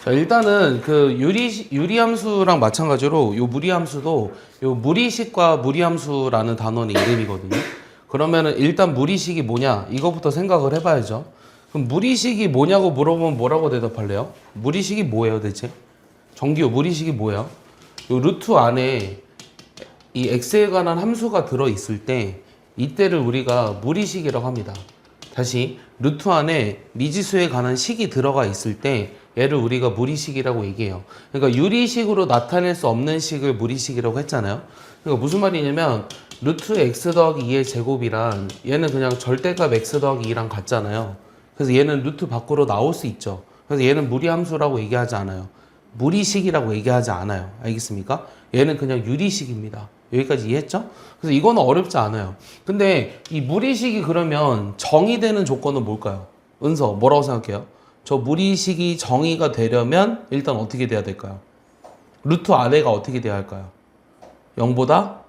자, 일단은 그 유리함수랑 마찬가지로 요 무리함수도 요 무리식과 무리함수라는 단원의 이름이거든요. 그러면은 일단 무리식이 뭐냐 이거부터 생각을 해봐야죠. 그럼 무리식이 뭐냐고 물어보면 뭐라고 대답할래요? 무리식이 뭐예요 대체? 정기요, 무리식이 뭐예요? 요 루트 안에 이 x에 관한 함수가 들어있을 때 이때를 우리가 무리식이라고 합니다. 다시 루트 안에 미지수에 관한 식이 들어가 있을 때 얘를 우리가 무리식이라고 얘기해요. 그러니까 유리식으로 나타낼 수 없는 식을 무리식이라고 했잖아요. 그러니까 무슨 말이냐면 루트 x 더하기 2의 제곱이란 얘는 그냥 절대값 x 더하기 2랑 같잖아요. 그래서 얘는 루트 밖으로 나올 수 있죠. 그래서 얘는 무리함수라고 얘기하지 않아요. 무리식이라고 얘기하지 않아요. 알겠습니까? 얘는 그냥 유리식입니다. 여기까지 이해했죠? 그래서 이거는 어렵지 않아요. 근데 이 무리식이 그러면 정의되는 조건은 뭘까요? 은서 뭐라고 생각해요? 저 무리식이 정의가 되려면 일단 어떻게 돼야 될까요? 루트 안에가 어떻게 돼야 할까요? 0보다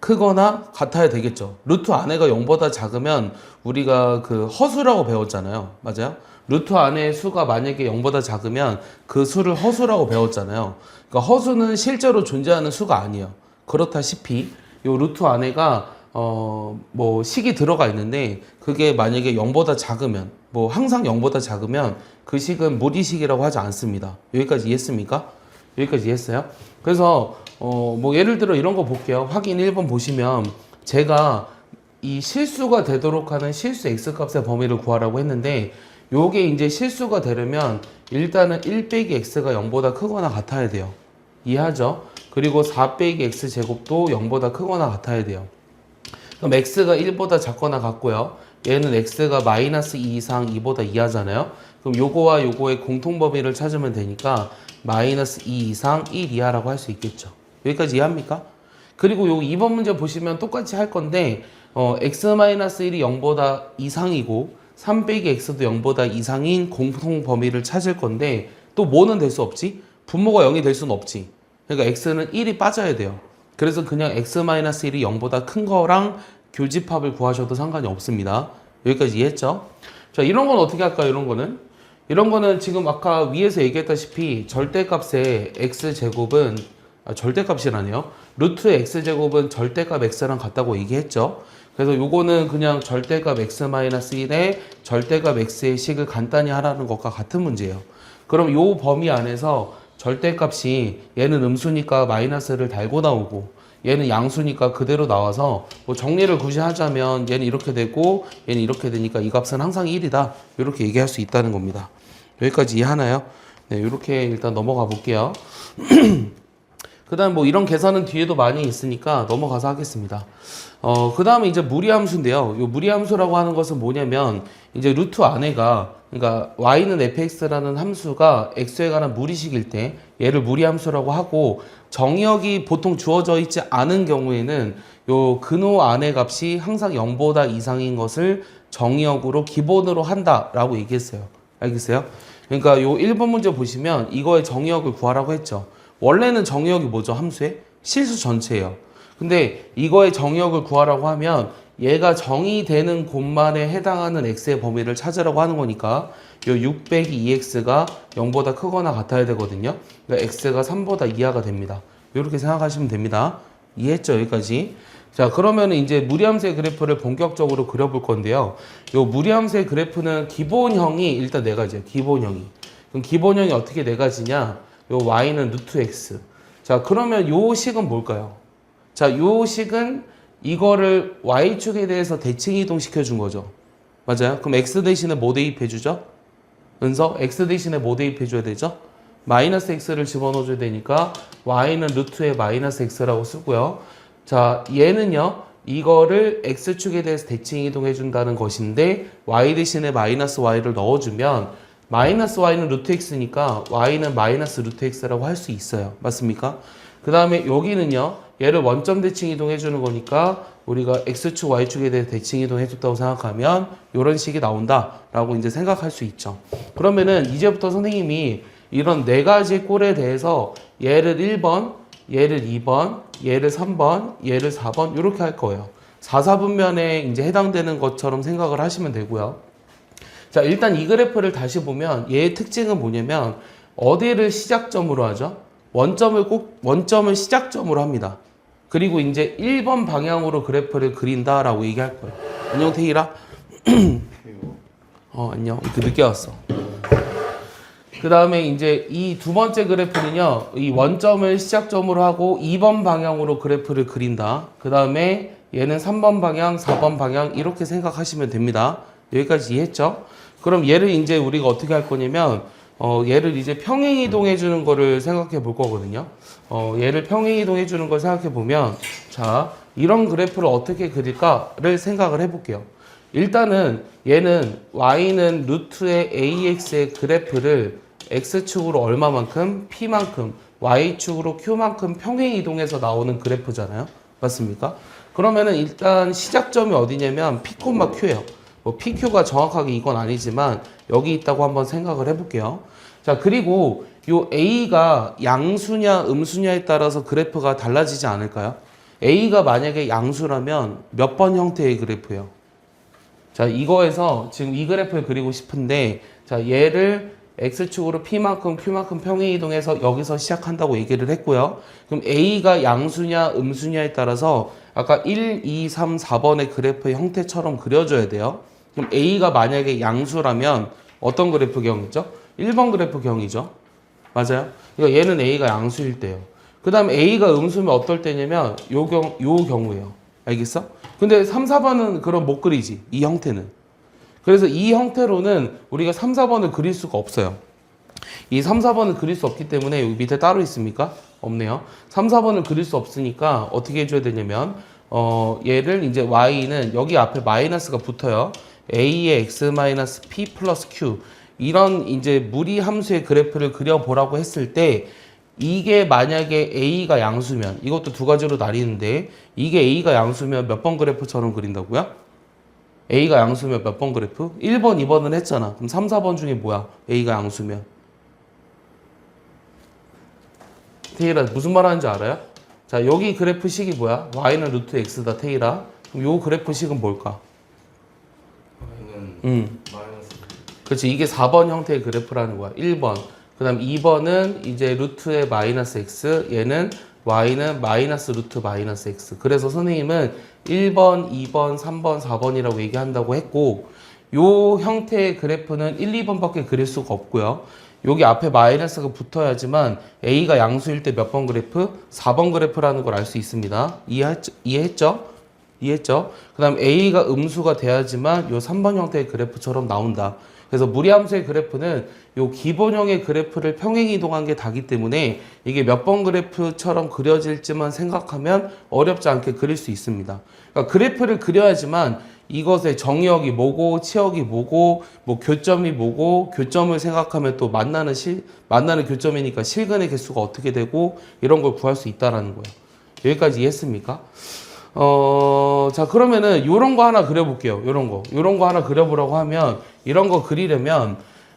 크거나 같아야 되겠죠. 루트 안에가 0보다 작으면 우리가 그 허수라고 배웠잖아요. 맞아요? 루트 안의 수가 만약에 0보다 작으면 그 수를 허수라고 배웠잖아요. 그러니까 허수는 실제로 존재하는 수가 아니에요. 그렇다시피 요 루트 안에가 뭐 식이 들어가 있는데 그게 만약에 0보다 작으면 뭐 항상 0보다 작으면 그 식은 무리식이라고 하지 않습니다. 여기까지 이해했습니까? 여기까지 이해했어요? 그래서 뭐 예를 들어 이런 거 볼게요. 확인 1번 보시면 제가 이 실수가 되도록 하는 실수 x값의 범위를 구하라고 했는데 요게 이제 실수가 되려면 일단은 1 빼기 x가 0보다 크거나 같아야 돼요. 이해하죠? 그리고 4 빼기 x제곱도 0보다 크거나 같아야 돼요. 그럼 x가 1보다 작거나 같고요. 얘는 x가 마이너스 2 이상 2보다 이하잖아요. 그럼 요거와 요거의 공통범위를 찾으면 되니까 마이너스 2 이상 1 이하라고 할 수 있겠죠. 여기까지 이해합니까? 그리고 요 2번 문제 보시면 똑같이 할 건데 x-1이 0보다 이상이고 3 빼기 x도 0보다 이상인 공통범위를 찾을 건데 또 뭐는 될 수 없지? 분모가 0이 될 수는 없지. 그러니까 x는 1이 빠져야 돼요. 그래서 그냥 x-1이 0보다 큰 거랑 교집합을 구하셔도 상관이 없습니다. 여기까지 이해했죠? 자, 이런 건 어떻게 할까요? 이런 거는 지금 아까 위에서 얘기했다시피 절대값의 x제곱은 절대값이라네요. 루트 x제곱은 절대값 x랑 같다고 얘기했죠. 그래서 요거는 그냥 절대값 x-1의 절대값 x의 식을 간단히 하라는 것과 같은 문제예요. 그럼 요 범위 안에서 절대값이 얘는 음수니까 마이너스를 달고 나오고 얘는 양수니까 그대로 나와서 뭐 정리를 굳이 하자면 얘는 이렇게 되고 얘는 이렇게 되니까 이 값은 항상 1이다. 이렇게 얘기할 수 있다는 겁니다. 여기까지 이해하나요? 네, 이렇게 일단 넘어가 볼게요. 그 다음 뭐 이런 계산은 뒤에도 많이 있으니까 넘어가서 하겠습니다. 그 다음에 이제 무리함수인데요. 요 무리함수라고 하는 것은 뭐냐면 이제 루트 안에가 그러니까 y는 fx라는 함수가 x에 관한 무리식일 때 얘를 무리함수라고 하고 정의역이 보통 주어져 있지 않은 경우에는 요 근호 안의 값이 항상 0보다 이상인 것을 정의역으로 기본으로 한다라고 얘기했어요. 알겠어요? 그러니까 요 1번 문제 보시면 이거의 정의역을 구하라고 했죠. 원래는 정의역이 뭐죠? 함수의 실수 전체예요. 근데 이거의 정의역을 구하라고 하면 얘가 정의되는 곳만에 해당하는 x의 범위를 찾으라고 하는 거니까 요 6 빼기 2x가 0보다 크거나 같아야 되거든요. 그러니까 x가 3보다 이하가 됩니다. 이렇게 생각하시면 됩니다. 이해했죠? 여기까지. 자, 그러면 이제 무리함수의 그래프를 본격적으로 그려볼 건데요. 요 무리함수의 그래프는 기본형이 일단 네 가지예요. 기본형이. 그럼 기본형이 어떻게 네 가지냐? 요 y는 루트 x. 자, 그러면 요 식은 뭘까요? 자, 요 식은 이거를 y축에 대해서 대칭 이동시켜 준 거죠. 맞아요? 그럼 x 대신에 뭐 대입해 주죠? 은서 x 대신에 뭐 대입해 줘야 되죠? 마이너스 x를 집어넣어 줘야 되니까 y는 루트의 마이너스 x라고 쓰고요. 자, 얘는요. 이거를 x축에 대해서 대칭 이동해 준다는 것인데 y 대신에 마이너스 y를 넣어 주면 마이너스 y는 루트 x니까 y는 마이너스 루트 x라고 할 수 있어요. 맞습니까? 그 다음에 여기는요. 얘를 원점 대칭 이동해 주는 거니까 우리가 x축, y축에 대해 대칭 이동해 줬다고 생각하면 이런 식이 나온다라고 이제 생각할 수 있죠. 그러면은 이제부터 선생님이 이런 네 가지 꼴에 대해서 얘를 1번, 얘를 2번, 얘를 3번, 얘를 4번 이렇게 할 거예요. 4, 4분면에 이제 해당되는 것처럼 생각을 하시면 되고요. 자, 일단 이 그래프를 다시 보면 얘의 특징은 뭐냐면 어디를 시작점으로 하죠? 원점을 시작점으로 합니다. 그리고 이제 1번 방향으로 그래프를 그린다라고 얘기할 거예요. 안녕 태희라. 안녕. 이렇게 늦게 왔어. 그 다음에 이제 이 두 번째 그래프는요, 이 원점을 시작점으로 하고 2번 방향으로 그래프를 그린다. 그 다음에 얘는 3번 방향, 4번 방향 이렇게 생각하시면 됩니다. 여기까지 이해했죠? 그럼 얘를 이제 우리가 어떻게 할 거냐면, 얘를 이제 평행이동해 주는 거를 생각해 볼 거거든요. 얘를 평행이동해 주는 걸 생각해 보면, 자, 이런 그래프를 어떻게 그릴까를 생각을 해 볼게요. 일단은 얘는 y는 루트의 ax의 그래프를 x축으로 얼마만큼, p만큼, y축으로 q만큼 평행이동해서 나오는 그래프잖아요. 맞습니까? 그러면은 일단 시작점이 어디냐면 p, q예요. 뭐 pq가 정확하게 이건 아니지만 여기 있다고 한번 생각을 해볼게요. 자, 그리고 요 a가 양수냐 음수냐에 따라서 그래프가 달라지지 않을까요? a가 만약에 양수라면 몇 번 형태의 그래프예요? 자, 이거에서 지금 이 그래프를 그리고 싶은데, 자, 얘를 x축으로 p만큼 q만큼 평행이동해서 여기서 시작한다고 얘기를 했고요. 그럼 a가 양수냐 음수냐에 따라서 아까 1, 2, 3, 4번의 그래프의 형태처럼 그려줘야 돼요. 그럼 a가 만약에 양수라면 어떤 그래프경이죠? 1번 그래프경이죠. 맞아요? 그러니까 얘는 a가 양수일 때요. 그 다음에 a가 음수면 어떨 때냐면 요 경우예요. 알겠어? 근데 3, 4번은 그럼 못 그리지. 이 형태는. 그래서 이 형태로는 우리가 3, 4번을 그릴 수가 없어요. 이 3, 4번을 그릴 수 없기 때문에 여기 밑에 따로 있습니까? 없네요. 3, 4번을 그릴 수 없으니까 어떻게 해줘야 되냐면 얘를 이제 y는 여기 앞에 마이너스가 붙어요. a의 x 마이너스 p 플러스 q 이런 이제 무리 함수의 그래프를 그려보라고 했을 때 이게 만약에 a가 양수면 이것도 두 가지로 나뉘는데 이게 a가 양수면 몇 번 그래프처럼 그린다고요? a가 양수면 몇 번 그래프? 1번, 2번은 했잖아. 그럼 3, 4번 중에 뭐야? a가 양수면. 테일아 무슨 말 하는지 알아요? 자, 여기 그래프식이 뭐야? y는 루트 x다 테일아. 그럼 요 그래프식은 뭘까? 마이너스. 그렇지. 이게 4번 형태의 그래프라는 거야. 1번. 그 다음 2번은 이제 루트의 마이너스 x, 얘는 y는 마이너스 루트 마이너스 x. 그래서 선생님은 1번, 2번, 3번, 4번이라고 얘기한다고 했고, 요 형태의 그래프는 1, 2번밖에 그릴 수가 없고요. 여기 앞에 마이너스가 붙어야지만 a가 양수일 때 몇 번 그래프? 4번 그래프라는 걸 알 수 있습니다. 이해했죠? 이해했죠? 그 다음 a가 음수가 돼야지만 요 3번 형태의 그래프처럼 나온다. 그래서 무리함수의 그래프는 요 기본형의 그래프를 평행이동한 게 다기 때문에 이게 몇 번 그래프처럼 그려질지만 생각하면 어렵지 않게 그릴 수 있습니다. 그러니까 그래프를 그려야지만 이것의 정의역이 뭐고 치역이 뭐고 뭐 교점이 뭐고 교점을 생각하면 또 만나는 교점이니까 실근의 개수가 어떻게 되고 이런 걸 구할 수 있다라는 거예요. 여기까지 이해했습니까? 자, 그러면은 요런 거 하나 그려볼게요. 요런 거 하나 그려보라고 하면 이런 거 그리려면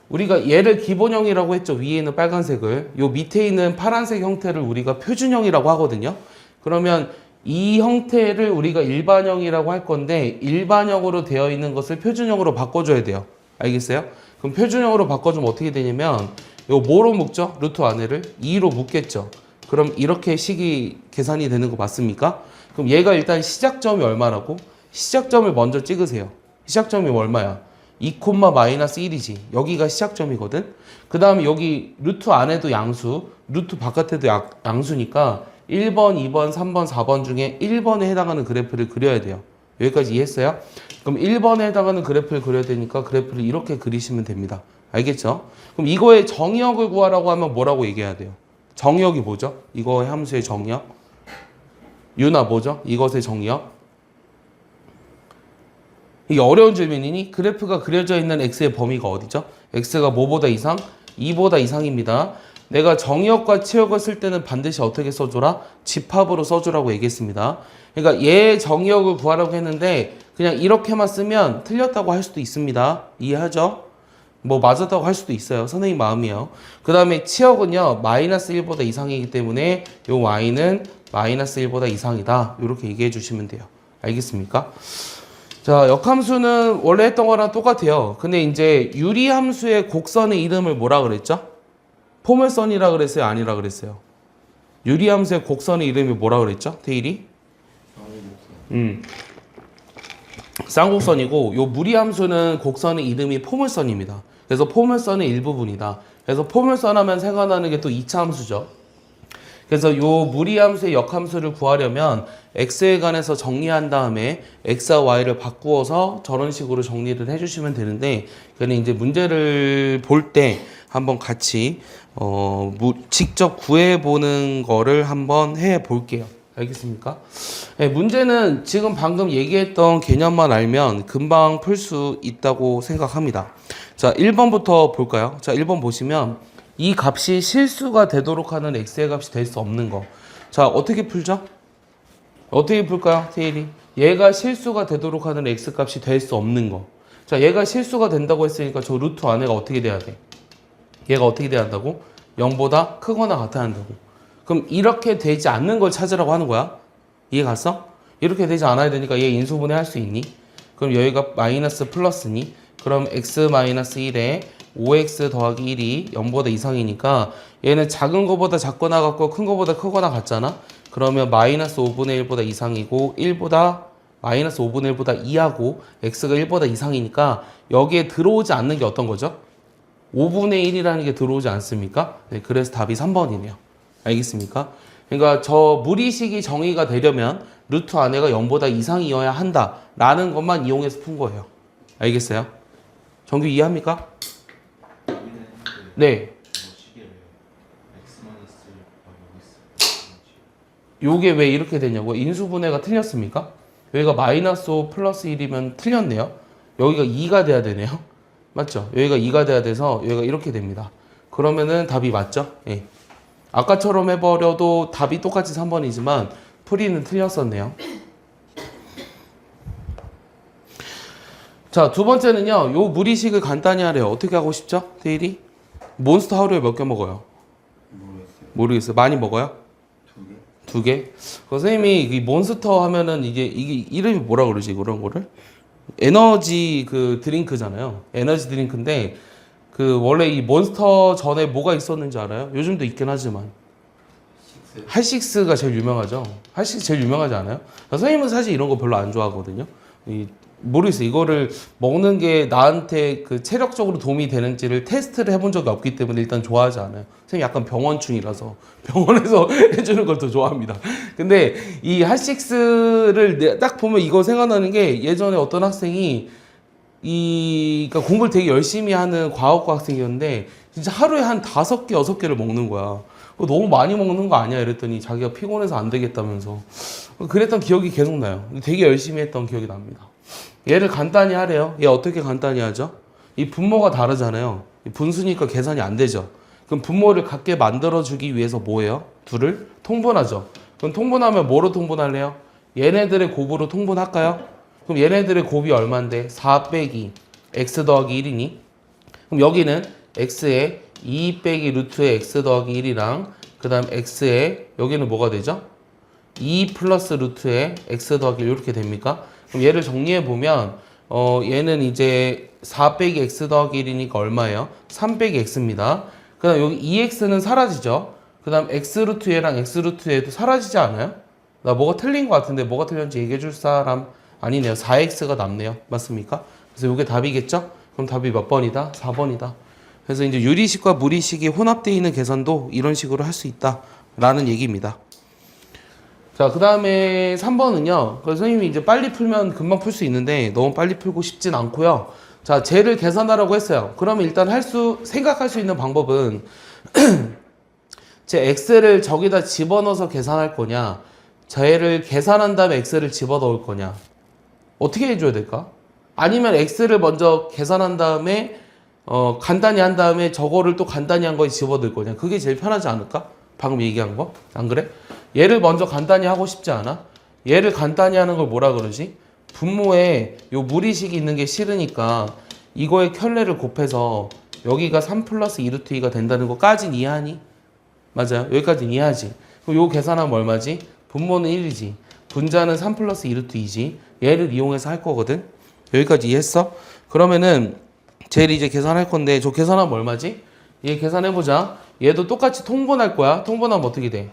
우리가 얘를 기본형이라고 했죠. 위에 있는 빨간색을. 요 밑에 있는 파란색 형태를 우리가 표준형이라고 하거든요. 그러면 이 형태를 우리가 일반형이라고 할 건데 일반형으로 되어 있는 것을 표준형으로 바꿔줘야 돼요. 알겠어요? 그럼 표준형으로 바꿔주면 어떻게 되냐면 요 뭐로 묶죠? 루트 안에를 2로 묶겠죠. 그럼 이렇게 식이 계산이 되는 거 맞습니까? 그럼 얘가 일단 시작점이 얼마라고? 시작점을 먼저 찍으세요. 시작점이 얼마야? 2, 마이너스 1이지. 여기가 시작점이거든. 그 다음에 여기 루트 안에도 양수, 루트 바깥에도 양수니까 1번, 2번, 3번, 4번 중에 1번에 해당하는 그래프를 그려야 돼요. 여기까지 이해했어요? 그럼 1번에 해당하는 그래프를 그려야 되니까 그래프를 이렇게 그리시면 됩니다. 알겠죠? 그럼 이거의 정의역을 구하라고 하면 뭐라고 얘기해야 돼요? 정의역이 뭐죠? 이거의 함수의 정의역? 유나 뭐죠? 이것의 정의역? 이게 어려운 질문이니 그래프가 그려져 있는 x의 범위가 어디죠? x가 뭐보다 이상? 2보다 이상입니다. 내가 정의역과 치역을 쓸 때는 반드시 어떻게 써줘라? 집합으로 써주라고 얘기했습니다. 그러니까 얘 정의역을 구하라고 했는데 그냥 이렇게만 쓰면 틀렸다고 할 수도 있습니다. 이해하죠? 뭐 맞았다고 할 수도 있어요. 선생님 마음이에요. 그 다음에 치역은요 마이너스 1보다 이상이기 때문에 요 y는 마이너스 1보다 이상이다. 이렇게 얘기해 주시면 돼요. 알겠습니까? 자, 역함수는 원래 했던 거랑 똑같아요. 근데 이제 유리함수의 곡선의 이름을 뭐라 그랬죠? 포물선이라 그랬어요? 아니라 그랬어요? 유리함수의 곡선의 이름이 뭐라 그랬죠? 태일이? 쌍곡선이고 요 무리함수는 곡선의 이름이 포물선입니다. 그래서 포물선의 일부분이다. 그래서 포물선 하면 생각나는 게 또 2차 함수죠. 그래서 요 무리함수의 역함수를 구하려면 x에 관해서 정리한 다음에 x와 y를 바꾸어서 저런 식으로 정리를 해주시면 되는데, 그는 이제 문제를 볼 때 한번 같이 직접 구해보는 거를 한번 해 볼게요. 알겠습니까? 네, 문제는 지금 방금 얘기했던 개념만 알면 금방 풀 수 있다고 생각합니다. 자, 1번부터 볼까요? 자, 1번 보시면 이 값이 실수가 되도록 하는 x의 값이 될 수 없는 거. 자, 어떻게 풀죠? 어떻게 풀까요, 테일이? 얘가 실수가 되도록 하는 x 값이 될 수 없는 거. 자, 얘가 실수가 된다고 했으니까 저 루트 안에가 어떻게 돼야 돼? 얘가 어떻게 돼야 한다고? 0보다 크거나 같아야 한다고. 그럼 이렇게 되지 않는 걸 찾으라고 하는 거야. 이해 갔어? 이렇게 되지 않아야 되니까 얘 인수분해 할 수 있니? 그럼 여기가 마이너스 플러스니? 그럼 x 마이너스 1에 5x 더하기 1이 0보다 이상이니까 얘는 작은 거보다 작거나 같고 큰 거보다 크거나 같잖아? 그러면 마이너스 5분의 1보다 이상이고 1보다 마이너스 5분의 1보다 2하고 x가 1보다 이상이니까 여기에 들어오지 않는 게 어떤 거죠? 5분의 1이라는 게 들어오지 않습니까? 네, 그래서 답이 3번이네요. 알겠습니까? 그러니까 저 무리식이 정의가 되려면 루트 안에가 0보다 이상이어야 한다라는 것만 이용해서 푼 거예요. 알겠어요? 정규 이해합니까? 네. 요게 왜 이렇게 되냐고? 인수분해가 틀렸습니까? 여기가 마이너스 5 플러스 1이면 틀렸네요. 여기가 2가 돼야 되네요. 맞죠? 여기가 2가 돼야 돼서 여기가 이렇게 됩니다. 그러면은 답이 맞죠? 예. 아까처럼 해버려도 답이 똑같이 3번이지만 풀이는 틀렸었네요. 자, 두 번째는요. 요 무리식을 간단히 하래요. 어떻게 하고 싶죠? 데일이? 몬스터 하루에 몇 개 먹어요? 모르겠어요. 많이 먹어요? 2개? 2개? 선생님이 이 몬스터 하면은 이게 이름이 뭐라 그러지? 그런 거를? 에너지 그 드링크잖아요. 에너지 드링크인데 그 원래 이 몬스터 전에 뭐가 있었는지 알아요? 요즘도 있긴 하지만 할식스가 제일 유명하죠. 할식스 제일 유명하지 않아요? 선생님은 사실 이런 거 별로 안 좋아하거든요. 모르겠어요. 이거를 먹는 게 나한테 그 체력적으로 도움이 되는지를 테스트를 해본 적이 없기 때문에 일단 좋아하지 않아요. 선생님 약간 병원충이라서 병원에서 해주는 걸 더 좋아합니다. 근데 이 핫식스를 딱 보면 이거 생각나는 게 예전에 어떤 학생이 그러니까 공부를 되게 열심히 하는 과학과 학생이었는데 진짜 하루에 한 5개, 6개를 먹는 거야. 너무 많이 먹는 거 아니야? 이랬더니 자기가 피곤해서 안 되겠다면서 그랬던 기억이 계속 나요. 되게 열심히 했던 기억이 납니다. 얘를 간단히 하래요. 얘 어떻게 간단히 하죠? 이 분모가 다르잖아요. 분수니까 계산이 안 되죠. 그럼 분모를 같게 만들어주기 위해서 뭐예요? 둘을 통분하죠. 그럼 통분하면 뭐로 통분할래요? 얘네들의 곱으로 통분할까요? 그럼 얘네들의 곱이 얼마인데? 4 빼기 x 더하기 1이니? 그럼 여기는 x에 2 빼기 루트의 x 더하기 1이랑 그 다음 x에 여기는 뭐가 되죠? 2 플러스 루트의 x 더하기 1 이렇게 됩니까? 그럼 얘를 정리해 보면 얘는 이제 4 빼기 x 더하기 1이니까 얼마예요? 3 빼기 x입니다. 그 다음 여기 2x는 사라지죠. 그 다음 x루트 얘랑 x루트 얘도 사라지지 않아요? 나 뭐가 틀린 것 같은데 뭐가 틀렸는지 얘기해 줄 사람? 아니네요. 4x가 남네요. 맞습니까? 그래서 이게 답이겠죠? 그럼 답이 몇 번이다? 4번이다. 그래서 이제 유리식과 무리식이 혼합되어 있는 계산도 이런 식으로 할 수 있다라는 얘기입니다. 자, 그 다음에 3번은요. 그래서 선생님이 이제 빨리 풀면 금방 풀 수 있는데 너무 빨리 풀고 싶진 않고요. 자, 쟤를 계산하라고 했어요. 그러면 일단 생각할 수 있는 방법은 제 x를 저기다 집어넣어서 계산할 거냐, 쟤를 계산한 다음에 x를 집어넣을 거냐. 어떻게 해줘야 될까? 아니면 x를 먼저 계산한 다음에 간단히 한 다음에 저거를 또 간단히 한 거에 집어넣을 거냐. 그게 제일 편하지 않을까? 방금 얘기한 거? 안 그래? 얘를 먼저 간단히 하고 싶지 않아? 얘를 간단히 하는 걸 뭐라 그러지? 분모에 요 무리식이 있는 게 싫으니까 이거의 켤레를 곱해서 여기가 3 플러스 2루트 2가 된다는 거까진 이해하니? 맞아요. 여기까지는 이해하지. 그럼 요 계산하면 얼마지? 분모는 1이지. 분자는 3 플러스 2루트 2지. 얘를 이용해서 할 거거든. 여기까지 이해했어? 그러면은 제일 이제 계산할 건데 저 계산하면 얼마지? 얘 계산해보자. 얘도 똑같이 통분할 거야. 통분하면 어떻게 돼?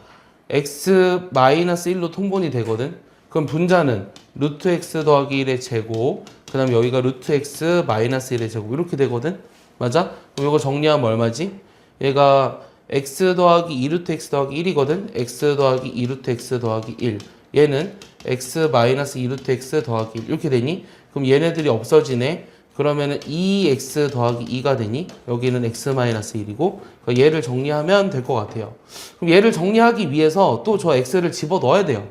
x-1로 통분이 되거든. 그럼 분자는 루트 x 더하기 1의 제곱, 그 다음에 여기가 루트 x 마이너스 1의 제곱 이렇게 되거든. 맞아? 그럼 이거 정리하면 얼마지? 얘가 x 더하기 2루트 x 더하기 1이거든. x 더하기 2루트 x 더하기 1. 얘는 x 마이너스 2루트 x 더하기 1 이렇게 되니? 그럼 얘네들이 없어지네. 그러면은 2x 더하기 2가 되니? 여기는 x 마이너스 1이고 얘를 정리하면 될 것 같아요. 그럼 얘를 정리하기 위해서 또 저 x를 집어넣어야 돼요.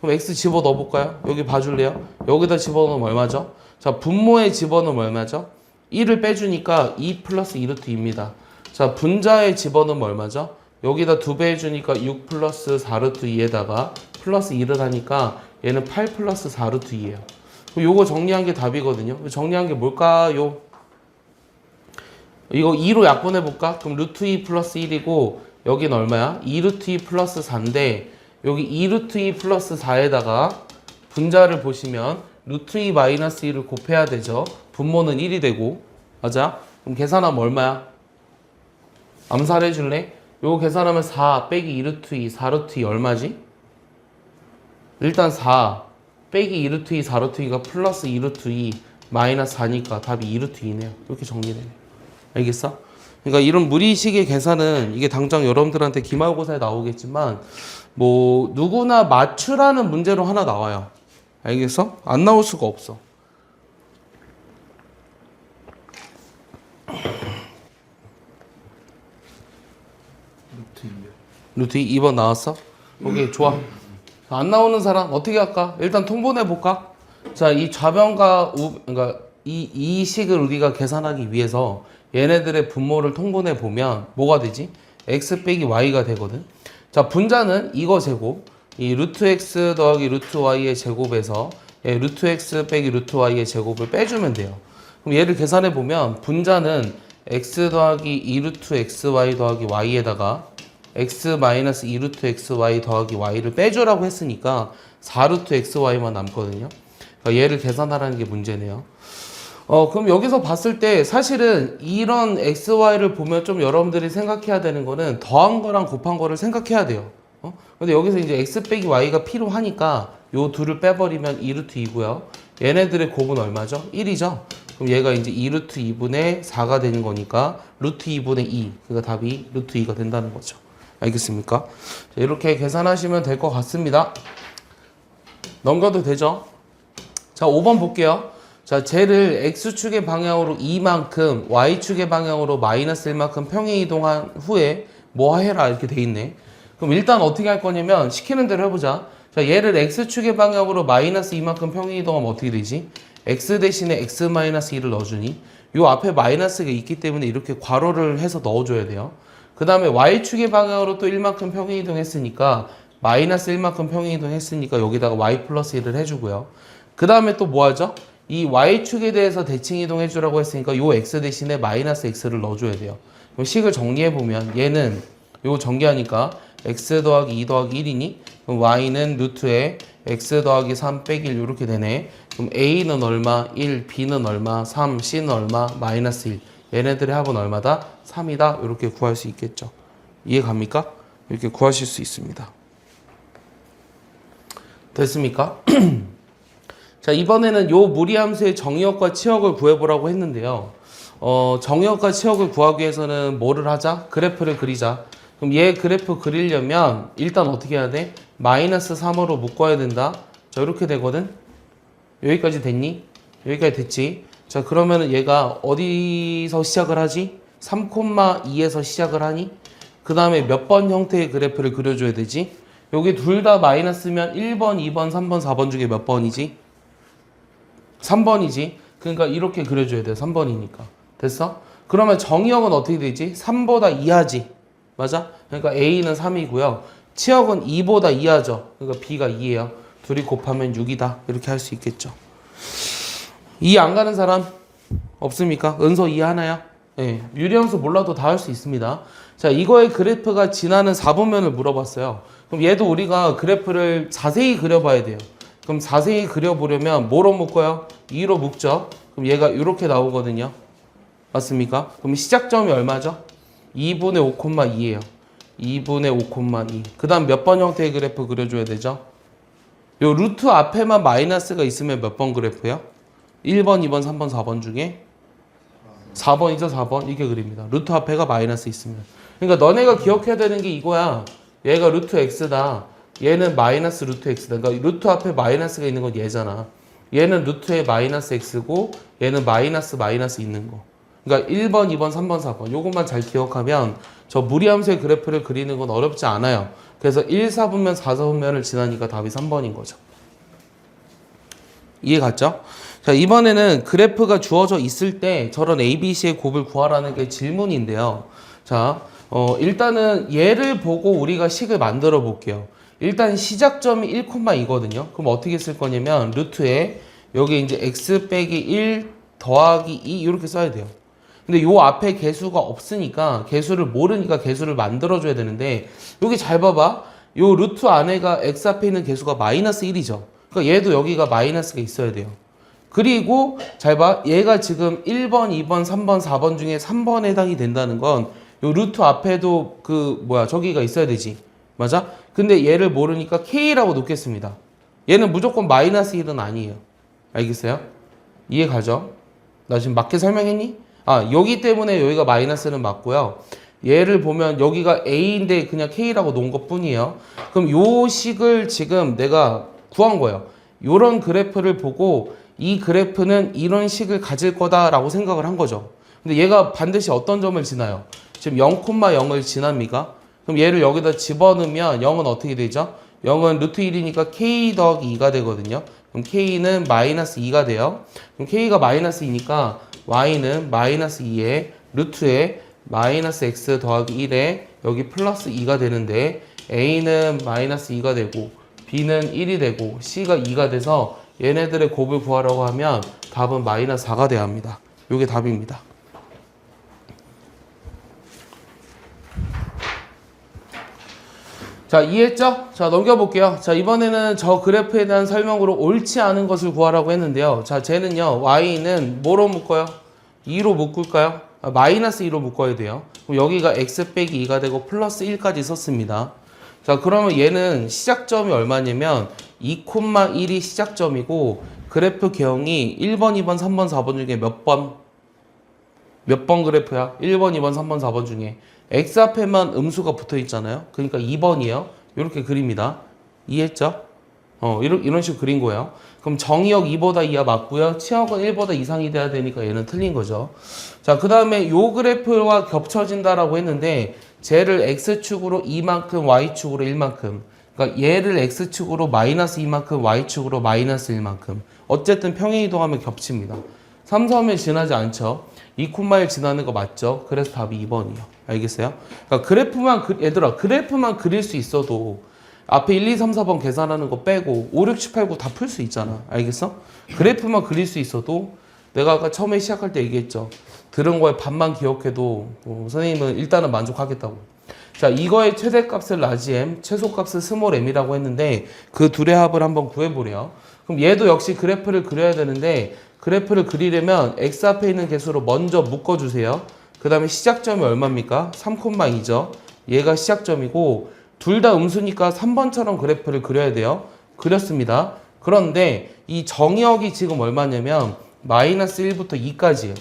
그럼 x 집어넣어 볼까요? 여기 봐줄래요? 여기다 집어넣으면 얼마죠? 자, 분모에 집어넣으면 얼마죠? 1을 빼주니까 2 플러스 2루트 2입니다. 자, 분자에 집어넣으면 얼마죠? 여기다 2배 해주니까 6 플러스 4루트 2에다가 플러스 1을 하니까 얘는 8 플러스 4루트 2예요. 요거 정리한 게 답이거든요. 정리한 게 뭘까요? 이거 2로 약분해 볼까? 그럼 루트 2 플러스 1이고 여긴 얼마야? 2루트 2 플러스 4인데 여기 2루트 2 플러스 4에다가 분자를 보시면 루트 2 마이너스 1을 곱해야 되죠. 분모는 1이 되고 맞아? 그럼 계산하면 얼마야? 암살해 줄래? 요거 계산하면 4 빼기 2루트 2 4루트 2 얼마지? 일단 4 빼기 2루트 2 4루트 2가 플러스 2루트 2 마이너스 4니까 답이 2루트 2네요. 이렇게 정리되네. 알겠어? 그러니까 이런 무리식의 계산은 이게 당장 여러분들한테 기말고사에 나오겠지만 뭐 누구나 맞추라는 문제로 하나 나와요. 알겠어? 안 나올 수가 없어. 루트 2 2번 나왔어? 오케이, 좋아. 안 나오는 사람 어떻게 할까? 일단 통분해 볼까? 자, 이 좌변과 그러니까 이 식을 우리가 계산하기 위해서 얘네들의 분모를 통분해 보면 뭐가 되지? x 빼기 y가 되거든. 자, 분자는 이거 제곱, 이 루트 x 더하기 루트 y의 제곱에서 루트 x 빼기 루트 y의 제곱을 빼주면 돼요. 그럼 얘를 계산해 보면 분자는 x 더하기 2루트 xy 더하기 y에다가 x 마이너스 2루트 xy 더하기 y를 빼주라고 했으니까 4루트 xy만 남거든요. 그러니까 얘를 계산하라는 게 문제네요. 그럼 여기서 봤을 때 사실은 이런 xy를 보면 좀 여러분들이 생각해야 되는 거는 더한 거랑 곱한 거를 생각해야 돼요. 근데 여기서 이제 x 빼기 y가 필요하니까 요 둘을 빼버리면 2루트 2고요. 얘네들의 곱은 얼마죠? 1이죠? 그럼 얘가 이제 2루트 2분의 4가 되는 거니까 루트 2분의 2. 그러니까 답이 루트 2가 된다는 거죠. 알겠습니까? 자, 이렇게 계산하시면 될 것 같습니다. 넘겨도 되죠? 자, 5번 볼게요. 자, 쟤를 x축의 방향으로 2만큼, y축의 방향으로 마이너스 1만큼 평행 이동한 후에 뭐 해라 이렇게 돼 있네. 그럼 일단 어떻게 할 거냐면 시키는 대로 해보자. 자, 얘를 x축의 방향으로 마이너스 2만큼 평행 이동하면 어떻게 되지? x 대신에 x 마이너스 2를 넣어주니 요 앞에 마이너스가 있기 때문에 이렇게 괄호를 해서 넣어줘야 돼요. 그 다음에 y축의 방향으로 또 1만큼 평행 이동했으니까 마이너스 1만큼 평행 이동했으니까 여기다가 y 플러스 1을 해주고요. 그 다음에 또 뭐 하죠? 이 y축에 대해서 대칭 이동해주라고 했으니까 요 x 대신에 마이너스 x를 넣어줘야 돼요. 그럼 식을 정리해보면 얘는 요거 전개하니까 x 더하기 2 더하기 1이니 그럼 y는 루트에 x 더하기 3 빼기 1 이렇게 되네. 그럼 a는 얼마? 1, b는 얼마? 3, c는 얼마? 마이너스 1. 얘네들의 합은 얼마다? 3이다. 이렇게 구할 수 있겠죠. 이해 갑니까? 이렇게 구하실 수 있습니다. 됐습니까? 자, 이번에는 요 무리함수의 정의역과 치역을 구해보라고 했는데요. 정의역과 치역을 구하기 위해서는 뭐를 하자? 그래프를 그리자. 그럼 얘 그래프 그리려면 일단 어떻게 해야 돼? 마이너스 3으로 묶어야 된다. 자, 이렇게 되거든. 여기까지 됐니? 여기까지 됐지. 자, 그러면은 얘가 어디서 시작을 하지? 3,2에서 시작을 하니? 그 다음에 몇 번 형태의 그래프를 그려줘야 되지? 여기 둘 다 마이너스면 1번, 2번, 3번, 4번 중에 몇 번이지? 3번이지. 그러니까 이렇게 그려줘야 돼. 3번이니까. 됐어? 그러면 정의역은 어떻게 되지? 3보다 이하지. 맞아? 그러니까 A는 3이고요. 치역은 2보다 이하죠. 그러니까 B가 2예요. 둘이 곱하면 6이다. 이렇게 할 수 있겠죠. 이해 안 가는 사람 없습니까? 은서 이해하나요? 예, 유리함수 몰라도 다 할 수 있습니다. 자, 이거의 그래프가 지나는 4분면을 물어봤어요. 그럼 얘도 우리가 그래프를 자세히 그려봐야 돼요. 그럼 자세히 그려보려면 뭐로 묶어요? 2로 묶죠. 그럼 얘가 이렇게 나오거든요. 맞습니까? 그럼 시작점이 얼마죠? 2분의 5,2예요. 2분의 5,2. 그 다음 몇 번 형태의 그래프 그려줘야 되죠? 요 루트 앞에만 마이너스가 있으면 몇 번 그래프요? 1번, 2번, 3번, 4번 중에 4번이죠, 4번. 이렇게 그립니다. 루트 앞에가 마이너스 있으면. 그러니까 너네가 기억해야 되는 게 이거야. 얘가 루트 x다. 얘는 마이너스 루트 x다. 그러니까 루트 앞에 마이너스가 있는 건 얘잖아. 얘는 루트에 마이너스 x고 얘는 마이너스 있는 거. 그러니까 1번, 2번, 3번, 4번. 요것만 잘 기억하면 저 무리함수의 그래프를 그리는 건 어렵지 않아요. 그래서 1, 4분면, 4, 4분면을 지나니까 답이 3번인 거죠. 이해 갔죠? 자, 이번에는 그래프가 주어져 있을 때 저런 ABC의 곱을 구하라는 게 질문인데요. 자, 일단은 얘를 보고 우리가 식을 만들어 볼게요. 일단 시작점이 1,2거든요. 그럼 어떻게 쓸 거냐면 루트에 여기 이제 x 빼기 1 더하기 2 이렇게 써야 돼요. 근데 요 앞에 개수가 없으니까 개수를 모르니까 개수를 만들어줘야 되는데 여기 잘 봐봐. 요 루트 안에가 x 앞에 있는 개수가 마이너스 1이죠. 그러니까 얘도 여기가 마이너스가 있어야 돼요. 그리고 잘 봐. 얘가 지금 1번, 2번, 3번, 4번 중에 3번에 해당이 된다는 건 요 루트 앞에도 저기가 있어야 되지. 맞아? 근데 얘를 모르니까 K라고 놓겠습니다. 얘는 무조건 마이너스 1은 아니에요. 알겠어요? 이해 가죠? 나 지금 맞게 설명했니? 여기 때문에 여기가 마이너스는 맞고요. 얘를 보면 여기가 A인데 그냥 K라고 놓은 것 뿐이에요. 그럼 요 식을 지금 내가 구한 거예요. 요런 그래프를 보고 이 그래프는 이런 식을 가질 거다라고 생각을 한 거죠. 근데 얘가 반드시 어떤 점을 지나요? 지금 0,0을 지납니까? 그럼 얘를 여기다 집어넣으면 0은 어떻게 되죠? 0은 루트 1이니까 K 더하기 2가 되거든요. 그럼 K는 마이너스 2가 돼요. 그럼 K가 마이너스 2니까 Y는 마이너스 2에 루트에 마이너스 X 더하기 1에 여기 플러스 2가 되는데 A는 마이너스 2가 되고 B는 1이 되고 C가 2가 돼서 얘네들의 곱을 구하라고 하면 답은 마이너스 4가 돼야 합니다. 이게 답입니다. 자, 이해했죠? 자, 넘겨볼게요. 자, 이번에는 저 그래프에 대한 설명으로 옳지 않은 것을 구하라고 했는데요. 자, 쟤는요, y는 뭐로 묶어요? 2로 묶을까요? 마이너스 2로 묶어야 돼요. 그럼 여기가 x 빼기 2가 되고 플러스 1까지 썼습니다. 자, 그러면 얘는 시작점이 얼마냐면 2,1이 시작점이고 그래프 개형이 1번, 2번, 3번, 4번 중에 몇 번 그래프야? 1번, 2번, 3번, 4번 중에 x 앞에만 음수가 붙어 있잖아요. 그러니까 2번이에요. 이렇게 그립니다. 이해했죠? 이런 식으로 그린 거예요. 그럼 정의역 2보다 2야 맞고요. 치역은 1보다 이상이 돼야 되니까 얘는 틀린 거죠. 자, 그 다음에 요 그래프와 겹쳐진다라고 했는데 쟤를 x축으로 2만큼, y축으로 1만큼. 그러니까 얘를 x축으로 마이너스 2만큼, y축으로 마이너스 1만큼. 어쨌든 평행이동하면 겹칩니다. 3, 4면 지나지 않죠. 2,1 지나는 거 맞죠? 그래서 답이 2번이요. 알겠어요? 그러니까 그래프만 그릴 수 있어도 앞에 1, 2, 3, 4번 계산하는 거 빼고 5, 6, 7, 8, 9 다 풀 수 있잖아. 알겠어? 그래프만 그릴 수 있어도 내가 아까 처음에 시작할 때 얘기했죠. 들은 거에 반만 기억해도 선생님은 일단은 만족하겠다고. 자, 이거의 최대값을 라지 m, 최소값을 스몰 m이라고 했는데 그 둘의 합을 한번 구해보래요. 그럼 얘도 역시 그래프를 그려야 되는데 그래프를 그리려면 x 앞에 있는 개수로 먼저 묶어주세요. 그 다음에 시작점이 얼마입니까? 3,2죠. 얘가 시작점이고 둘 다 음수니까 3번처럼 그래프를 그려야 돼요. 그렸습니다. 그런데 이 정의역이 지금 얼마냐면 마이너스 1부터 2까지예요.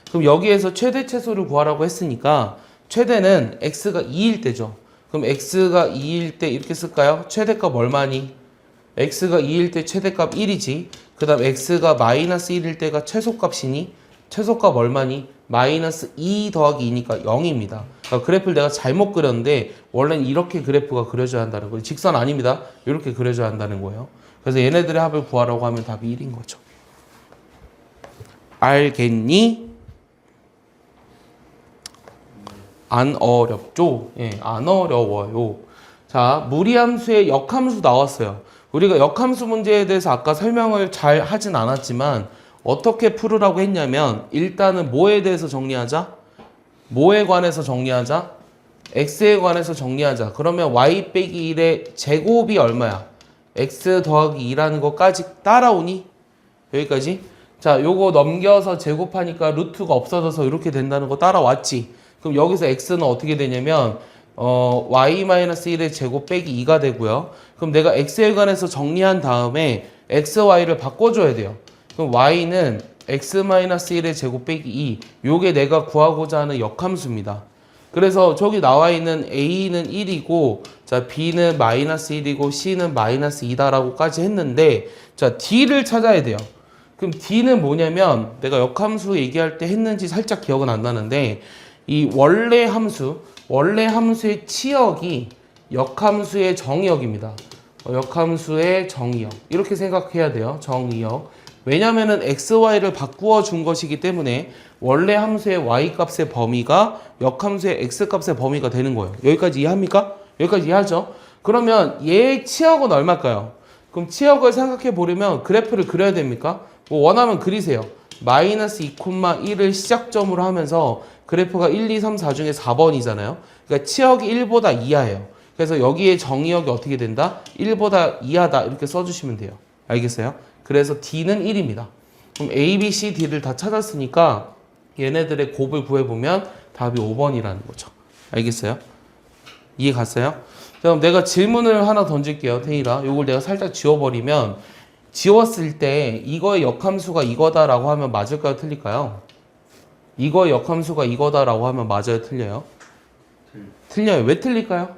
그럼 여기에서 최대 최소를 구하라고 했으니까 최대는 x가 2일 때죠. 그럼 x가 2일 때 이렇게 쓸까요? 최대값 얼마니? x가 2일 때 최대값 1이지. 그 다음 x가 마이너스 1일 때가 최소값이니? 최소값 얼마니? 마이너스 2 더하기 2니까 0입니다. 그러니까 그래프를 내가 잘못 그렸는데 원래는 이렇게 그래프가 그려져야 한다는 거예요. 직선 아닙니다. 이렇게 그려져야 한다는 거예요. 그래서 얘네들의 합을 구하라고 하면 답이 1인 거죠. 알겠니? 안 어렵죠? 예, 안 어려워요. 자, 무리함수의 역함수 나왔어요. 우리가 역함수 문제에 대해서 아까 설명을 잘 하진 않았지만 어떻게 풀으라고 했냐면 일단은 뭐에 대해서 정리하자? 뭐에 관해서 정리하자? x에 관해서 정리하자. 그러면 y 빼기 1의 제곱이 얼마야? x 더하기 2라는 것까지 따라오니? 여기까지? 자, 요거 넘겨서 제곱하니까 루트가 없어져서 이렇게 된다는 거 따라왔지? 그럼 여기서 x는 어떻게 되냐면 y-1의 제곱 빼기 2가 되고요. 그럼 내가 x에 관해서 정리한 다음에 x, y를 바꿔줘야 돼요. 그럼 y는 x-1의 제곱 빼기 2. 요게 내가 구하고자 하는 역함수입니다. 그래서 저기 나와 있는 a는 1이고 자 b는 마이너스 1이고 c는 마이너스 2다라고까지 했는데 자 d를 찾아야 돼요. 그럼 d는 뭐냐면 내가 역함수 얘기할 때 했는지 살짝 기억은 안 나는데 이 원래 함수의 치역이 역함수의 정의역입니다. 역함수의 정의역 이렇게 생각해야 돼요. 정의역. 왜냐면은 x, y를 바꾸어 준 것이기 때문에 원래 함수의 y 값의 범위가 역함수의 x 값의 범위가 되는 거예요. 여기까지 이해합니까? 여기까지 이해하죠? 그러면 얘의 치역은 얼마일까요? 그럼 치역을 생각해 보려면 그래프를 그려야 됩니까? 뭐 원하면 그리세요. 마이너스 2,1을 시작점으로 하면서 그래프가 1, 2, 3, 4 중에 4번이잖아요. 그러니까 치역이 1보다 이하예요. 그래서 여기에 정의역이 어떻게 된다? 1보다 이하다 이렇게 써주시면 돼요. 알겠어요? 그래서 D는 1입니다. 그럼 A, B, C, D를 다 찾았으니까 얘네들의 곱을 구해보면 답이 5번이라는 거죠. 알겠어요? 이해 갔어요? 그럼 내가 질문을 하나 던질게요. 태일아. 요걸 내가 살짝 지워버리면 지웠을 때 이거의 역함수가 이거다라고 하면 맞을까요? 틀릴까요? 이거의 역함수가 이거다라고 하면 맞아요? 틀려요? 틀려요. 왜 틀릴까요?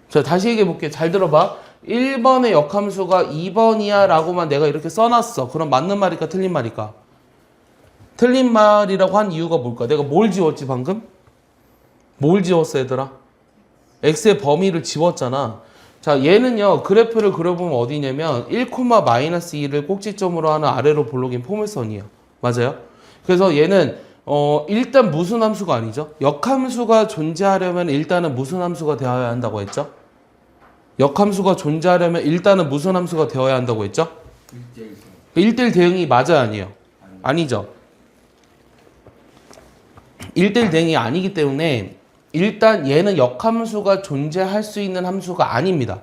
자, 다시 얘기해 볼게요. 잘 들어봐. 1번의 역함수가 2번이야 라고만 내가 이렇게 써놨어. 그럼 맞는 말일까? 틀린 말일까? 틀린 말이라고 한 이유가 뭘까? 내가 뭘 지웠지 방금? 뭘 지웠어 얘들아? x의 범위를 지웠잖아. 자, 얘는요 그래프를 그려보면 어디냐면 1,-2를 꼭지점으로 하는 아래로 볼록인 포물선이에요. 맞아요? 그래서 얘는 일단 무슨 함수가 아니죠? 역함수가 존재하려면 일단은 무슨 함수가 되어야 한다고 했죠? 역함수가 존재하려면 일단은 무슨 함수가 되어야 한다고 했죠? 1대1 대응이 맞아요 아니에요? 아니죠. 1대1 대응이 아니기 때문에 일단 얘는 역함수가 존재할 수 있는 함수가 아닙니다.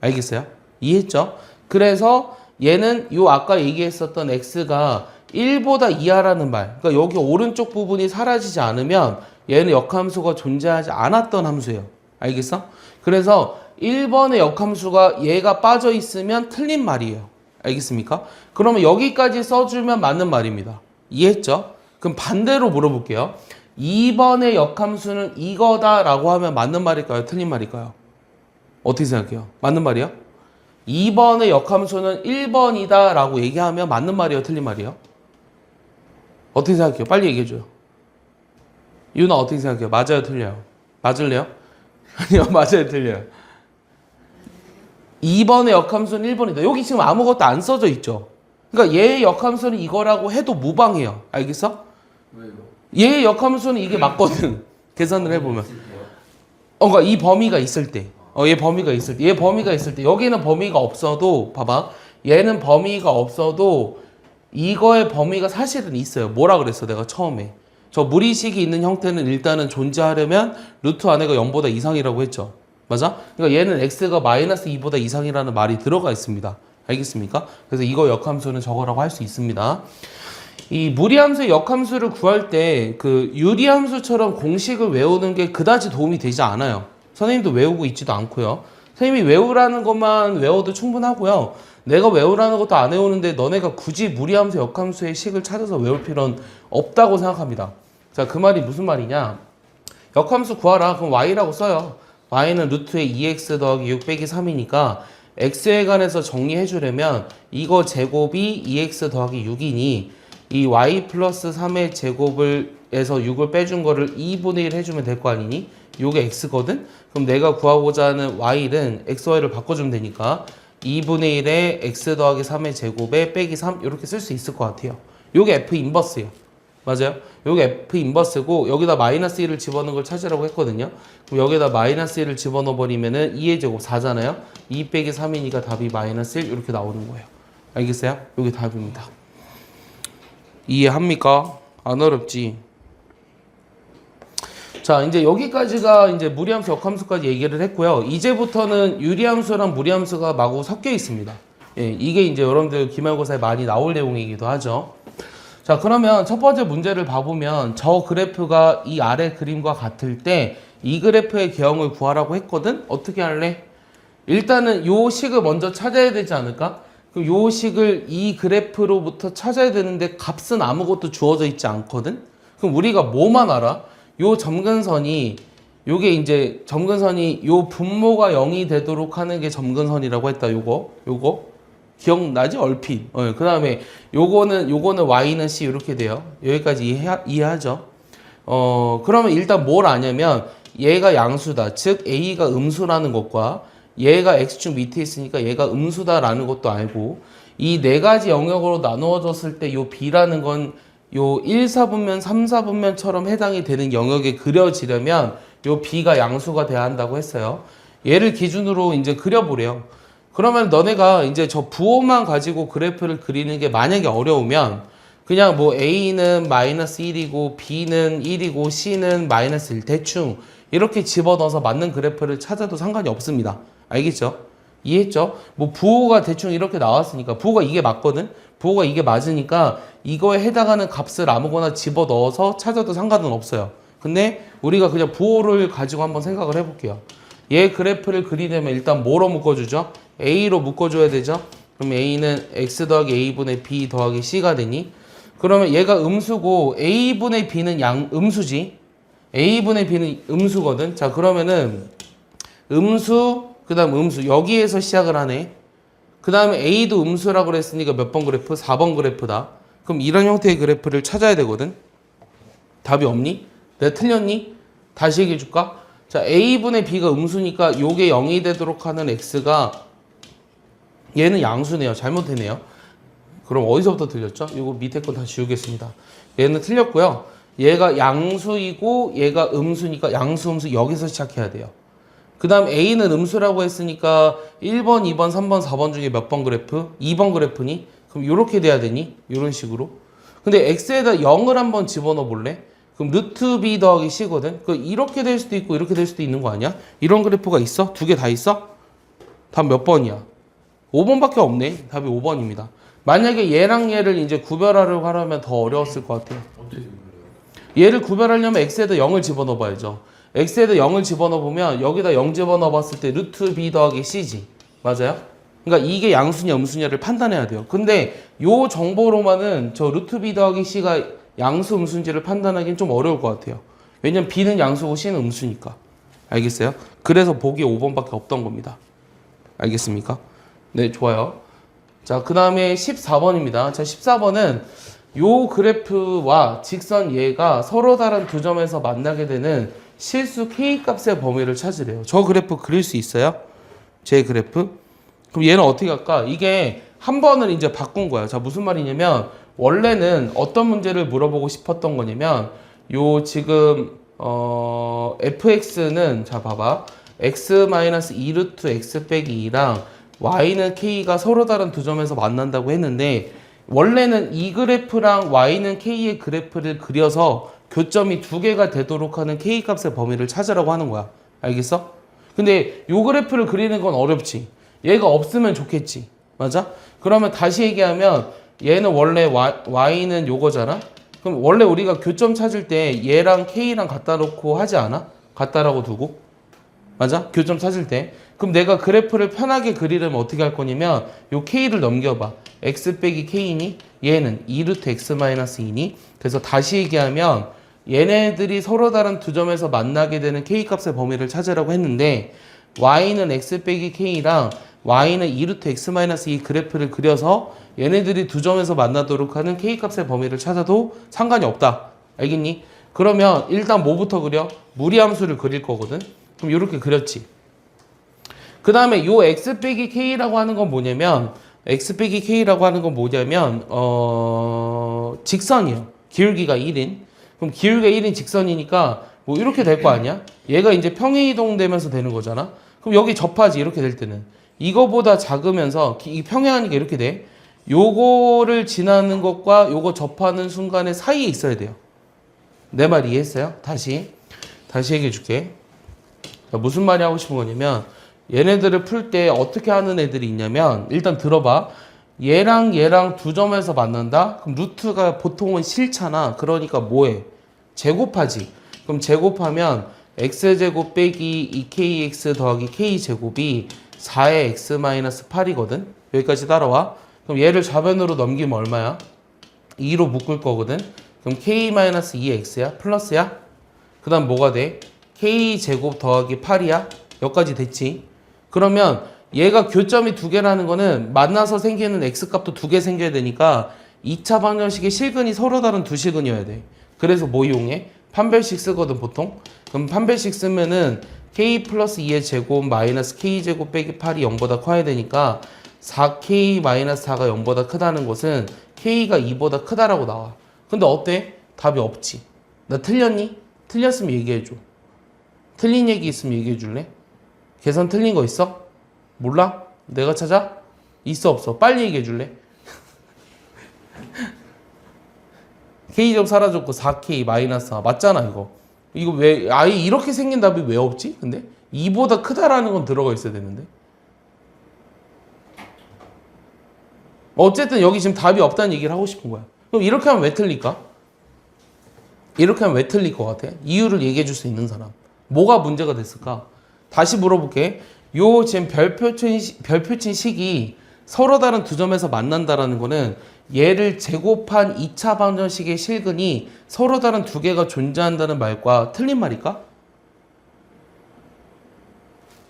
알겠어요? 이해했죠? 그래서 얘는 요 아까 얘기했었던 x가 1보다 이하라는 말, 그러니까 여기 오른쪽 부분이 사라지지 않으면 얘는 역함수가 존재하지 않았던 함수예요. 알겠어? 그래서 1번의 역함수가 얘가 빠져 있으면 틀린 말이에요. 알겠습니까? 그러면 여기까지 써주면 맞는 말입니다. 이해했죠? 그럼 반대로 물어볼게요. 2번의 역함수는 이거다라고 하면 맞는 말일까요? 틀린 말일까요? 어떻게 생각해요? 맞는 말이요? 2번의 역함수는 1번이다 라고 얘기하면 맞는 말이에요? 틀린 말이에요? 어떻게 생각해요? 빨리 얘기해줘요. 유나 어떻게 생각해요? 맞아요? 틀려요? 맞을래요? 아니요, 맞아요? 틀려요? 2번의 역함수는 1번이다. 여기 지금 아무것도 안 써져 있죠? 그러니까 얘의 역함수는 이거라고 해도 무방해요. 알겠어? 왜요? 얘의 역함수는 이게 맞거든. 계산을 해보면. 그러니까 이 범위가 있을 때. 얘 범위가 있을 때. 얘 범위가 있을 때. 여기는 범위가 없어도, 봐봐. 얘는 범위가 없어도 이거의 범위가 사실은 있어요. 뭐라 그랬어, 내가 처음에. 저 무리식이 있는 형태는 일단은 존재하려면 루트 안에가 0보다 이상이라고 했죠. 맞아? 그러니까 얘는 x가 마이너스 2보다 이상이라는 말이 들어가 있습니다. 알겠습니까? 그래서 이거 역함수는 저거라고 할 수 있습니다. 이 무리함수의 역함수를 구할 때 그 유리함수처럼 공식을 외우는 게 그다지 도움이 되지 않아요. 선생님도 외우고 있지도 않고요. 선생님이 외우라는 것만 외워도 충분하고요. 내가 외우라는 것도 안 외우는데 너네가 굳이 무리함수, 역함수의 식을 찾아서 외울 필요는 없다고 생각합니다. 자, 그 말이 무슨 말이냐? 역함수 구하라. 그럼 y라고 써요. y는 루트의 2x 더하기 6 빼기 3이니까 x에 관해서 정리해 주려면 이거 제곱이 2x 더하기 6이니 이 y 플러스 3의 제곱을 에서 6을 빼준 거를 2분의 1 해주면 될 거 아니니? 요게 x거든? 그럼 내가 구하고자 하는 y는 xy를 바꿔주면 되니까 2분의 1에 x 더하기 3의 제곱에 빼기 3 이렇게 쓸 수 있을 것 같아요. 요게 f 인버스예요. 맞아요? 요게 f 인버스고 여기다 마이너스 1을 집어넣은 걸 찾으라고 했거든요. 그럼 여기다 마이너스 1을 집어넣어 버리면은 2의 제곱 4잖아요. 2 빼기 3이니까 답이 마이너스 1 이렇게 나오는 거예요. 알겠어요? 요게 답입니다. 이해합니까? 안 어렵지? 자, 자, 이제 여기까지가 이제 무리함수, 역함수까지 얘기를 했고요. 이제부터는 유리함수랑 무리함수가 마구 섞여 있습니다. 예, 이게 이제 여러분들 기말고사에 많이 나올 내용이기도 하죠. 자, 그러면 첫 번째 문제를 봐보면 저 그래프가 이 아래 그림과 같을 때 이 그래프의 개형을 구하라고 했거든? 어떻게 할래? 일단은 요 식을 먼저 찾아야 되지 않을까? 그럼 요 식을 이 그래프로부터 찾아야 되는데 값은 아무것도 주어져 있지 않거든? 그럼 우리가 뭐만 알아? 요 점근선이 요게 이제 점근선이 요 분모가 0이 되도록 하는 게 점근선이라고 했다. 요거 기억나지? 얼핏. 그 다음에 요거는 y는 c 이렇게 돼요. 여기까지 이해하죠? 그러면 일단 뭘 아냐면 얘가 양수다. 즉 a가 음수라는 것과 얘가 x축 밑에 있으니까 얘가 음수다라는 것도 알고 이 네 가지 영역으로 나누어졌을 때 요 b라는 건 요 1, 4분면, 3, 4분면처럼 해당이 되는 영역에 그려지려면 요 b가 양수가 돼야 한다고 했어요. 얘를 기준으로 이제 그려보래요. 그러면 너네가 이제 저 부호만 가지고 그래프를 그리는 게 만약에 어려우면 그냥 뭐 a는 마이너스 1이고 b는 1이고 c는 마이너스 1 대충 이렇게 집어넣어서 맞는 그래프를 찾아도 상관이 없습니다. 알겠죠? 이해했죠? 뭐 부호가 대충 이렇게 나왔으니까 부호가 이게 맞거든? 부호가 이게 맞으니까 이거에 해당하는 값을 아무거나 집어넣어서 찾아도 상관은 없어요. 근데 우리가 그냥 부호를 가지고 한번 생각을 해볼게요. 얘 그래프를 그리려면 일단 뭐로 묶어주죠? a로 묶어줘야 되죠? 그럼 a는 x 더하기 a분의 b 더하기 c가 되니? 그러면 얘가 음수고 a분의 b는 음수지? a분의 b는 음수거든? 자, 그러면은 음수, 그 다음 음수 여기에서 시작을 하네. 그 다음에 a도 음수라고 그랬으니까 몇 번 그래프? 4번 그래프다. 그럼 이런 형태의 그래프를 찾아야 되거든? 답이 없니? 내가 틀렸니? 다시 얘기해 줄까? 자, a분의 b가 음수니까 요게 0이 되도록 하는 x가 얘는 양수네요. 잘못했네요. 그럼 어디서부터 틀렸죠? 이거 밑에 거 다 지우겠습니다. 얘는 틀렸고요. 얘가 양수이고 얘가 음수니까 양수, 음수 여기서 시작해야 돼요. 그 다음 a는 음수라고 했으니까 1번, 2번, 3번, 4번 중에 몇 번 그래프? 2번 그래프니? 그럼 이렇게 돼야 되니? 이런 식으로. 근데 x에다 0을 한번 집어넣어 볼래? 그럼 루트 b 더하기 c거든? 그 이렇게 될 수도 있고 이렇게 될 수도 있는 거 아니야? 이런 그래프가 있어? 두 개 다 있어? 답 몇 번이야? 5번밖에 없네. 답이 5번입니다. 만약에 얘랑 얘를 이제 구별하려고 하면 더 어려웠을 것 같아요. 얘를 구별하려면 x에다 0을 집어넣어 봐야죠. x에다 0을 집어넣어 보면 여기다 0 집어넣어 봤을 때 루트 b 더하기 c지. 맞아요? 그러니까 이게 양수냐 음수냐를 판단해야 돼요. 근데 요 정보로만은 저 루트 b 더하기 c가 양수 음수인지를 판단하기는 좀 어려울 것 같아요. 왜냐면 b는 양수고 c는 음수니까. 알겠어요? 그래서 보기 5번밖에 없던 겁니다. 알겠습니까? 네, 좋아요. 자, 그 다음에 14번입니다. 자, 14번은 요 그래프와 직선 얘가 서로 다른 두 점에서 만나게 되는 실수 K값의 범위를 찾으래요. 저 그래프 그릴 수 있어요? 제 그래프? 그럼 얘는 어떻게 할까? 이게 한 번을 이제 바꾼 거야. 자, 무슨 말이냐면 원래는 어떤 문제를 물어보고 싶었던 거냐면 요 지금 fx는 자 봐봐. x-2 루트 x 빼기 2랑 y는 k가 서로 다른 두 점에서 만난다고 했는데 원래는 이 그래프랑 y는 k의 그래프를 그려서 교점이 두 개가 되도록 하는 k값의 범위를 찾으라고 하는 거야. 알겠어? 근데 요 그래프를 그리는 건 어렵지. 얘가 없으면 좋겠지. 맞아? 그러면 다시 얘기하면 얘는 원래 y는 요거잖아? 그럼 원래 우리가 교점 찾을 때 얘랑 k랑 갖다 놓고 하지 않아? 갖다라고 두고. 맞아? 교점 찾을 때. 그럼 내가 그래프를 편하게 그리려면 어떻게 할 거냐면 요 k를 넘겨봐. x 빼기 k니? 얘는 2루트 x 마이너스 2니? 그래서 다시 얘기하면 얘네들이 서로 다른 두 점에서 만나게 되는 k값의 범위를 찾으라고 했는데 y는 x 빼기 k랑 y는 2루트 x 마이너스 2 그래프를 그려서 얘네들이 두 점에서 만나도록 하는 k값의 범위를 찾아도 상관이 없다. 알겠니? 그러면 일단 뭐부터 그려? 무리함수를 그릴 거거든? 그럼 이렇게 그렸지. 그 다음에 요 x 빼기 k라고 하는 건 뭐냐면 직선이에요. 기울기가 1인. 그럼 기울기가 1인 직선이니까 뭐 이렇게 될 거 아니야? 얘가 이제 평행이동되면서 되는 거잖아. 그럼 여기 접하지 이렇게 될 때는. 이거보다 작으면서 이 평행하니까 이렇게 돼. 요거를 지나는 것과 요거 접하는 순간에 사이에 있어야 돼요. 내 말 이해했어요? 다시. 다시 얘기해 줄게. 무슨 말이 하고 싶은 거냐면 얘네들을 풀 때 어떻게 하는 애들이 있냐면 일단 들어봐. 얘랑 얘랑 두 점에서 만난다? 그럼 루트가 보통은 싫잖아. 그러니까 뭐해? 제곱하지. 그럼 제곱하면 x제곱 빼기 2kx 더하기 k제곱이 4의 x-8이거든. 여기까지 따라와. 그럼 얘를 좌변으로 넘기면 얼마야? 2로 묶을 거거든. 그럼 k-2x야? 플러스야? 그 다음 뭐가 돼? k제곱 더하기 8이야? 여기까지 됐지. 그러면 얘가 교점이 두 개라는 거는 만나서 생기는 x값도 두 개 생겨야 되니까 2차 방정식의 실근이 서로 다른 두 실근이어야 돼. 그래서 뭐 이용해? 판별식 쓰거든 보통. 그럼 판별식 쓰면은 k 플러스 2의 제곱 마이너스 k제곱 빼기 8이 0보다 커야 되니까 4k 마이너스 4가 0보다 크다는 것은 k가 2보다 크다라고 나와. 근데 어때? 답이 없지. 나 틀렸니? 틀렸으면 얘기해줘. 틀린 얘기 있으면 얘기해 줄래? 계산 틀린 거 있어? 몰라? 내가 찾아? 있어 없어? 빨리 얘기해 줄래? K제곱 사라졌고 4K 마이너스 4 맞잖아 이거. 이거 왜 아예 이렇게 생긴 답이 왜 없지? 근데 2보다 크다라는 건 들어가 있어야 되는데. 어쨌든 여기 지금 답이 없다는 얘기를 하고 싶은 거야. 그럼 이렇게 하면 왜 틀릴까? 이렇게 하면 왜 틀릴 것 같아? 이유를 얘기해 줄 수 있는 사람. 뭐가 문제가 됐을까? 다시 물어볼게. 요 지금 별표친 식이 서로 다른 두 점에서 만난다라는 거는 얘를 제곱한 2차 방정식의 실근이 서로 다른 두 개가 존재한다는 말과 틀린 말일까?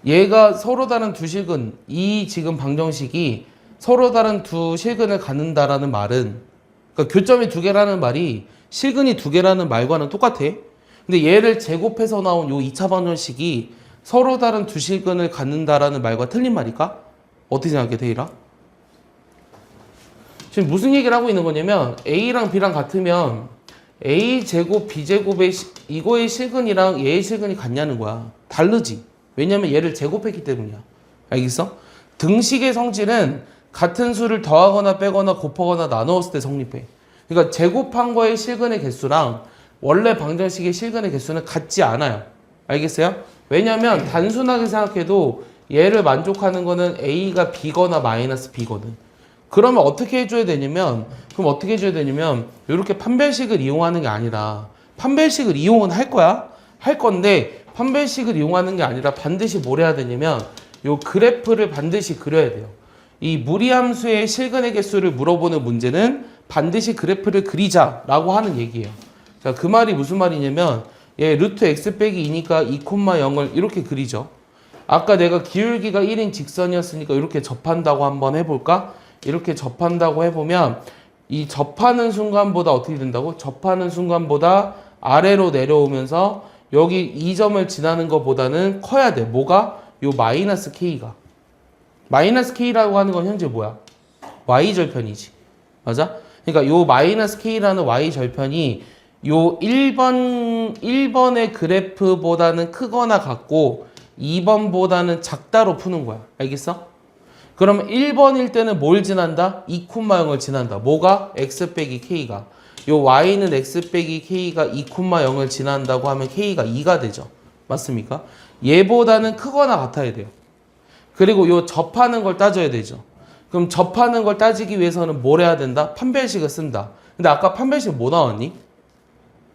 얘가 서로 다른 두 실근, 이 지금 방정식이 서로 다른 두 실근을 갖는다라는 말은, 그러니까 교점이 두 개라는 말이 실근이 두 개라는 말과는 똑같아. 근데 얘를 제곱해서 나온 요 2차 방정식이 서로 다른 두 실근을 갖는다라는 말과 틀린 말일까? 어떻게 생각해, 데이라? 지금 무슨 얘기를 하고 있는 거냐면 A랑 B랑 같으면 A제곱 B제곱의 이거의 실근이랑 얘의 실근이 같냐는 거야. 다르지. 왜냐면 얘를 제곱했기 때문이야. 알겠어? 등식의 성질은 같은 수를 더하거나 빼거나 곱하거나 나누었을 때 성립해. 그러니까 제곱한 거의 실근의 개수랑 원래 방정식의 실근의 개수는 같지 않아요. 알겠어요? 왜냐면 단순하게 생각해도 얘를 만족하는 거는 A가 B거나 마이너스 B거든. 그러면 어떻게 해줘야 되냐면 이렇게 판별식을 이용하는 게 아니라 판별식을 이용은 할 거야. 할 건데 판별식을 이용하는 게 아니라 반드시 뭘 해야 되냐면 요 그래프를 반드시 그려야 돼요. 이 무리함수의 실근의 개수를 물어보는 문제는 반드시 그래프를 그리자라고 하는 얘기예요. 자, 그 말이 무슨 말이냐면 얘 루트 x 빼기 2니까 2,0을 이렇게 그리죠. 아까 내가 기울기가 1인 직선이었으니까 이렇게 접한다고 한번 해볼까? 이렇게 접한다고 해보면 이 접하는 순간보다 어떻게 된다고? 접하는 순간보다 아래로 내려오면서 여기 이 점을 지나는 것보다는 커야 돼. 뭐가? 요 마이너스 K가. 마이너스 K라고 하는 건 현재 뭐야? Y절편이지. 맞아? 그러니까 요 마이너스 K라는 Y절편이 요 1번의 그래프보다는 크거나 같고 2번보다는 작다로 푸는 거야. 알겠어? 그러면 1번일 때는 뭘 지난다? 2,0을 지난다. 뭐가? x 빼기 k가. 요 y는 x 빼기 k가 2,0을 지난다고 하면 k가 2가 되죠. 맞습니까? 얘보다는 크거나 같아야 돼요. 그리고 요 접하는 걸 따져야 되죠. 그럼 접하는 걸 따지기 위해서는 뭘 해야 된다? 판별식을 쓴다. 근데 아까 판별식 뭐 나왔니?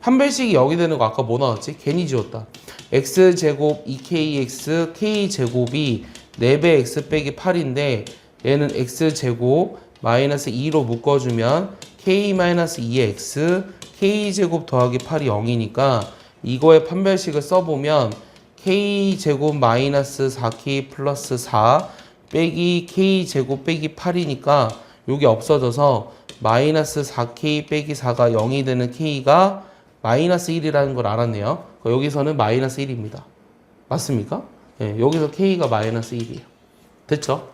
판별식이 여기 되는 거 아까 뭐 나왔지? 괜히 지웠다. x제곱 2kx k제곱이 4배 x 빼기 8인데 얘는 x제곱 마이너스 2로 묶어주면 k-2의 x k제곱 더하기 8이 0이니까 이거의 판별식을 써보면 k제곱 마이너스 4k 플러스 4 빼기 k제곱 빼기 8이니까 여기 없어져서 마이너스 4k 빼기 4가 0이 되는 k가 마이너스 1이라는 걸 알았네요. 여기서는 마이너스 1입니다. 맞습니까? 네, 여기서 k가 마이너스 1이에요. 됐죠?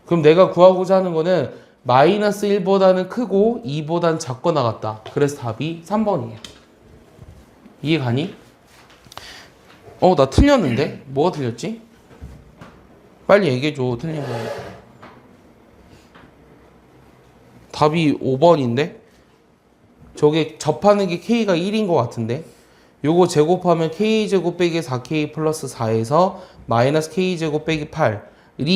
그럼 내가 구하고자 하는 거는 마이너스 1보다는 크고 2보다는 작거나 같다. 그래서 답이 3번이에요. 이해 가니? 나 틀렸는데? 뭐가 틀렸지? 빨리 얘기해줘. 틀린 거. 답이 5번인데? 저게 접하는 게 k가 1인 것 같은데? 요거 제곱하면 k제곱 빼기 4k 플러스 4에서 마이너스 k제곱 빼기 8이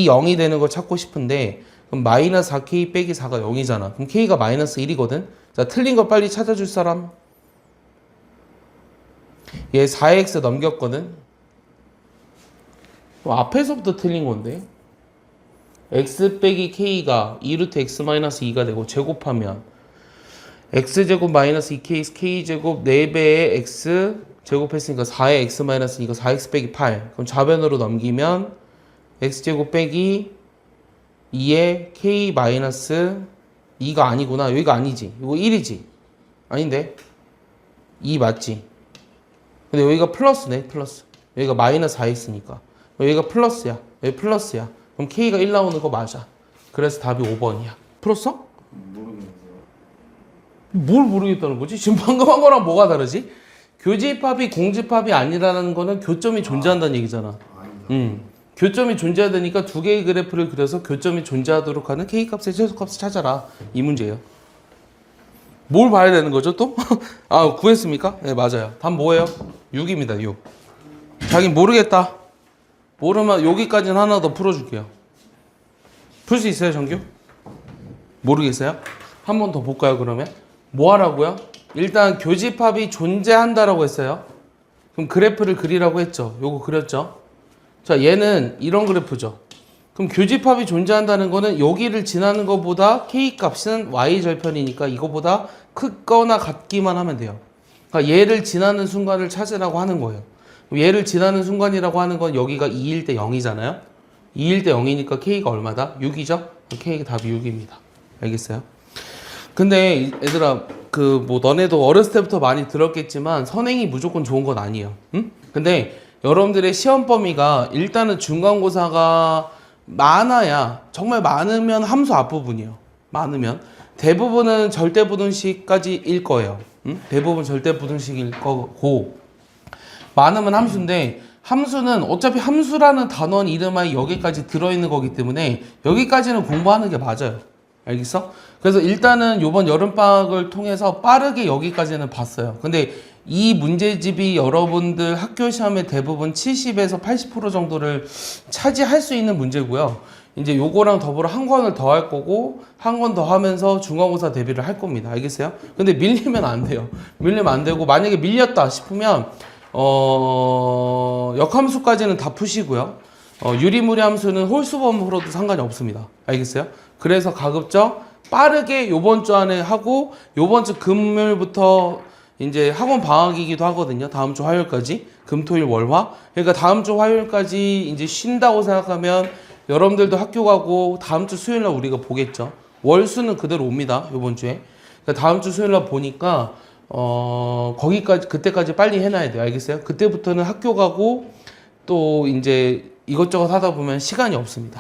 0이 되는 걸 찾고 싶은데 그럼 마이너스 4k 빼기 4가 0이잖아. 그럼 k가 마이너스 1이거든. 자, 틀린 거 빨리 찾아줄 사람. 얘 4x 넘겼거든. 앞에서부터 틀린 건데 x 빼기 k가 2루트 x 마이너스 2가 되고 제곱하면 x제곱 마이너스 2k k제곱 4배의 x 제곱했으니까 4의 x 마이너스 2가 4x 빼기 8 그럼 좌변으로 넘기면 x제곱 빼기 2의 k 마이너스 2가 아니구나. 여기가 아니지. 이거 1이지. 아닌데 2 맞지. 근데 여기가 플러스네. 플러스. 여기가 마이너스 4x니까 여기가 플러스야. 여기 플러스야. 그럼 k가 1 나오는 거 맞아. 그래서 답이 5번이야. 풀었어? 모르겠어요. 뭘 모르겠다는 거지? 지금 방금 한 거랑 뭐가 다르지? 교집합이 공집합이 아니라는 거는 교점이 존재한다는 얘기잖아. 아니다. 교점이 존재하다니까 두 개의 그래프를 그려서 교점이 존재하도록 하는 k값의 최소값을 찾아라. 이 문제예요. 뭘 봐야 되는 거죠 또? 아, 구했습니까? 네, 맞아요. 답 뭐예요? 6입니다. 6. 자긴 모르겠다. 모르면 여기까지는 하나 더 풀어줄게요. 풀 수 있어요, 정규? 모르겠어요? 한 번 더 볼까요, 그러면? 뭐 하라고요? 일단 교집합이 존재한다라고 했어요. 그럼 그래프를 그리라고 했죠. 요거 그렸죠? 자, 얘는 이런 그래프죠. 그럼 교집합이 존재한다는 거는 여기를 지나는 것보다 k값은 y절편이니까 이거보다 크거나 같기만 하면 돼요. 그러니까 얘를 지나는 순간을 찾으라고 하는 거예요. 얘를 지나는 순간이라고 하는 건 여기가 2일 때 0이잖아요. 2일 때 0이니까 k가 얼마다? 6이죠? k가 답이 6입니다. 알겠어요? 근데 얘들아 그 뭐 너네도 어렸을 때부터 많이 들었겠지만 선행이 무조건 좋은 건 아니에요. 응? 근데 여러분들의 시험 범위가 일단은 중간고사가 많아야 정말 많으면 함수 앞부분이에요. 많으면 대부분은 절대부등식까지일 거예요. 응? 대부분 절대부등식일 거고 많으면 함수인데 함수는 어차피 함수라는 단원 이름하에 여기까지 들어있는 거기 때문에 여기까지는 공부하는 게 맞아요. 알겠어? 그래서 일단은 이번 여름방학을 통해서 빠르게 여기까지는 봤어요. 근데 이 문제집이 여러분들 학교 시험의 대부분 70에서 80% 정도를 차지할 수 있는 문제고요. 이제 요거랑 더불어 한 권을 더 할 거고 한 권 더 하면서 중간고사 대비를 할 겁니다. 알겠어요? 근데 밀리면 안 돼요. 밀리면 안 되고 만약에 밀렸다 싶으면 역함수까지는 다 푸시고요. 유리무리 함수는 홀수범 풀어도 상관이 없습니다. 알겠어요? 그래서 가급적 빠르게 요번 주 안에 하고 요번 주 금요일부터 이제 학원 방학이기도 하거든요. 다음 주 화요일까지 금토일 월화. 그러니까 다음 주 화요일까지 이제 쉰다고 생각하면 여러분들도 학교 가고 다음 주 수요일 날 우리가 보겠죠. 월수는 그대로 옵니다. 요번 주에. 그러니까 다음 주 수요일 날 보니까 거기까지 그때까지 빨리 해놔야 돼요. 알겠어요? 그때부터는 학교 가고 또 이제 이것저것 하다 보면 시간이 없습니다.